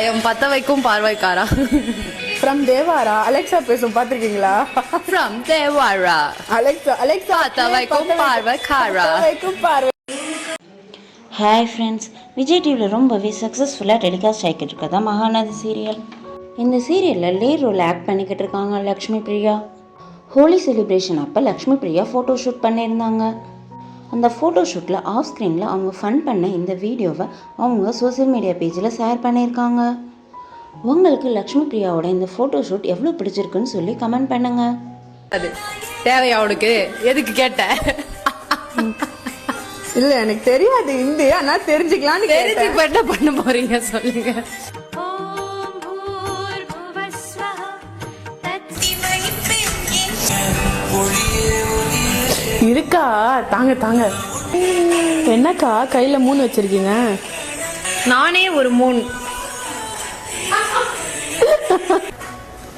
சாயம் பத்த வைக்கும் பார்வைக்காரா. ஃப்ரம் தேவாரா. அலெக்சா பேசும் பாத்திருக்கீங்களா? ஃப்ரம் தேவாரா. அலெக்சா பத்த வைக்கும் பார்வைக்காரா. ஹாய் ஃப்ரெண்ட்ஸ், விஜய் டிவியில் ரொம்பவே சக்ஸஸ்ஃபுல்லாக டெலிகாஸ்ட் ஆகிக்கிட்டு இருக்கதா மகாநதி சீரியல். இந்த சீரியலில் லீட் ரோல் ஆக்ட் பண்ணிக்கிட்டு இருக்காங்க லக்ஷ்மி பிரியா. ஹோலி செலிப்ரேஷன் அப்போ லக்ஷ்மி பிரியா ஃபோட்டோ ஷூட் பண்ணியிருந்தாங்க. அந்த ஃபோட்டோ ஷூட்டில் ஆஃப் ஸ்க்ரீனில் அவங்க ஃபன் பண்ண இந்த வீடியோவை அவங்க சோசியல் மீடியா பேஜில் ஷேர் பண்ணியிருக்காங்க. உங்களுக்கு லக்ஷ்மி பிரியாவோட இந்த ஃபோட்டோ ஷூட் எவ்வளோ பிடிச்சிருக்குன்னு சொல்லி கமெண்ட் பண்ணுங்க. அது தேவையா அவனுக்கு? எதுக்கு கேட்ட? இல்ல எனக்கு தெரியாது இந்து, ஆனா தெரிஞ்சுக்கலாம்னு. தெரிஞ்சு இப்ப என்ன பண்ண போறீங்க சொல்லுங்க. இருக்கா? தாங்க தாங்க. என்னக்கா கையில 3 வச்சிருக்கீங்க? நானே ஒரு moon.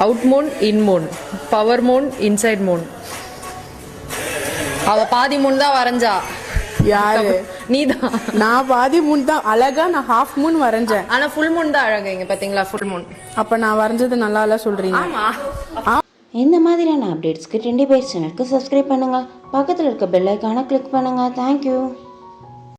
Out moon, in moon, power moon, inside moon. அவ பாதி மூன் தான் வரைஞ்சா. யாரு? நீதான். நான் பாதி மூன் தான் அழகா, நான் ஹாஃப் மூன் வரைஞ்சேன். ஆனா ஃபுல் மூன் தான் அழகு. இங்க பாத்தீங்களா ஃபுல் மூன். அப்ப நான் வரைஞ்சது நல்லா இல்ல சொல்றீங்க? ஆமா. இந்த மாதிரியான அப்டேட்ஸ்க்கு 20 பேர் சேனலுக்கு சப்ஸ்கிரைப் பண்ணுங்கள். பக்கத்தில் இருக்க பெல் ஐக்கானை கிளிக் பண்ணுங்கள். தேங்க்யூ.